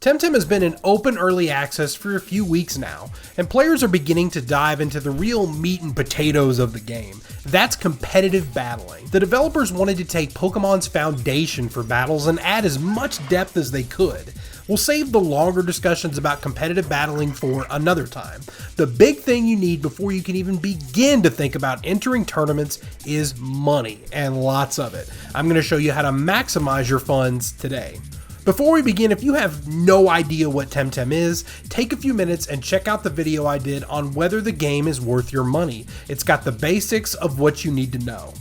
Temtem has been in open early access for a few weeks now, and players are beginning to dive into the real meat and potatoes of the game. That's competitive battling. The developers wanted to take Pokemon's foundation for battles and add as much depth as they could. We'll save the longer discussions about competitive battling for another time. The big thing you need before you can even begin to think about entering tournaments is money, and lots of it. I'm going to show you how to maximize your funds today. Before we begin, if you have no idea what Temtem is, take a few minutes and check out the video I did on whether the game is worth your money. It's got the basics of what you need to know.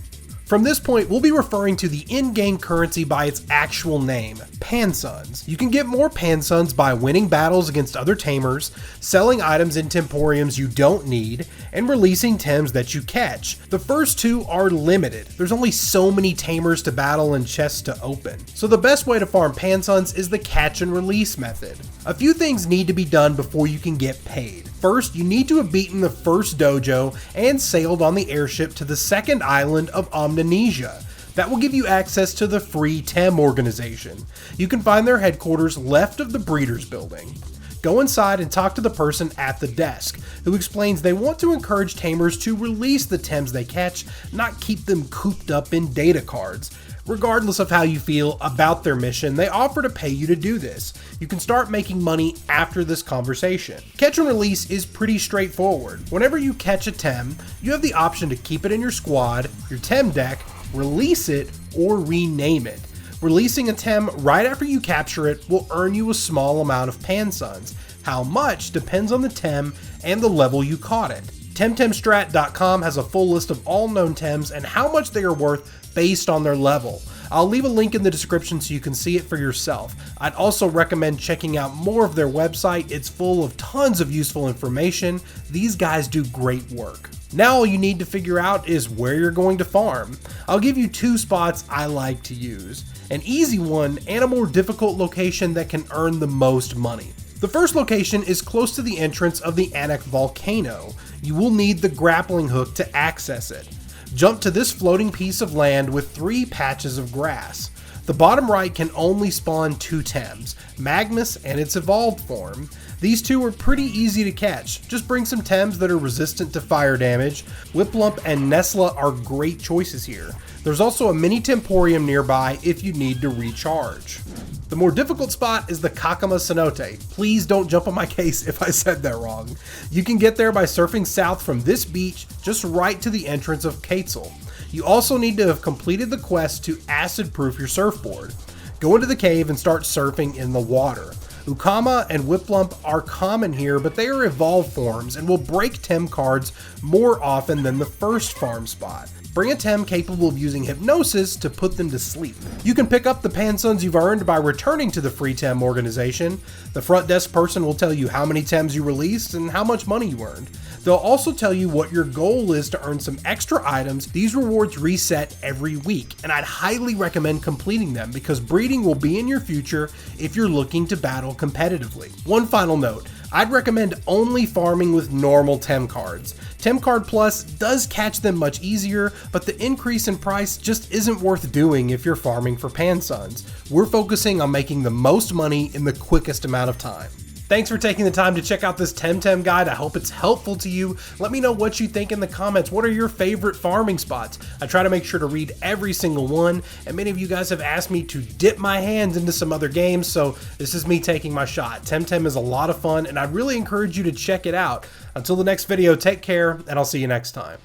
From this point, we'll be referring to the in-game currency by its actual name, Pansuns. You can get more Pansuns by winning battles against other tamers, selling items in Temporiums you don't need, and releasing Tems that you catch. The first two are limited. There's only so many tamers to battle and chests to open. So the best way to farm Pansuns is the catch and release method. A few things need to be done before you can get paid. First, you need to have beaten the first dojo and sailed on the airship to the second island of Omninesia. That will give you access to the free Tem organization. You can find their headquarters left of the Breeders building. Go inside and talk to the person at the desk, who explains they want to encourage tamers to release the Tems they catch, not keep them cooped up in data cards. Regardless of how you feel about their mission, they offer to pay you to do this. You can start making money after this conversation. Catch and release is pretty straightforward. Whenever you catch a Tem, you have the option to keep it in your squad, your Tem deck, release it, or rename it. Releasing a Tem right after you capture it will earn you a small amount of Pansuns. How much depends on the Tem and the level you caught it. TemTemStrat.com has a full list of all known Tems and how much they are worth based on their level. I'll leave a link in the description so you can see it for yourself. I'd also recommend checking out more of their website. It's full of tons of useful information. These guys do great work. Now all you need to figure out is where you're going to farm. I'll give you two spots I like to use. An easy one and a more difficult location that can earn the most money. The first location is close to the entrance of the Anak volcano. You will need the grappling hook to access it. Jump to this floating piece of land with 3 patches of grass. The bottom right can only spawn 2 Tems, Magmus and its evolved form. These two are pretty easy to catch. Just bring some Tems that are resistant to fire damage. Whiplump and Nesla are great choices here. There's also a mini Temporium nearby if you need to recharge. The more difficult spot is the Kakuma cenote. Please don't jump on my case if I said that wrong. You can get there by surfing south from this beach, just right to the entrance of Quetzal. You also need to have completed the quest to acid-proof your surfboard. Go into the cave and start surfing in the water. Ukama and Whiplump are common here, but they are evolved forms and will break Tem cards more often than the first farm spot. Bring a Tem capable of using hypnosis to put them to sleep. You can pick up the Pansuns you've earned by returning to the free Tem organization. The front desk person will tell you how many Tems you released and how much money you earned. They'll also tell you what your goal is to earn some extra items. These rewards reset every week, and I'd highly recommend completing them because breeding will be in your future if you're looking to battle competitively. One final note. I'd recommend only farming with normal Tem cards. Tem Card Plus does catch them much easier, but the increase in price just isn't worth doing if you're farming for Pansuns. We're focusing on making the most money in the quickest amount of time. Thanks for taking the time to check out this Temtem guide. I hope it's helpful to you. Let me know what you think in the comments. What are your favorite farming spots? I try to make sure to read every single one, and many of you guys have asked me to dip my hands into some other games, so this is me taking my shot. Temtem is a lot of fun, and I really encourage you to check it out. Until the next video, take care, and I'll see you next time.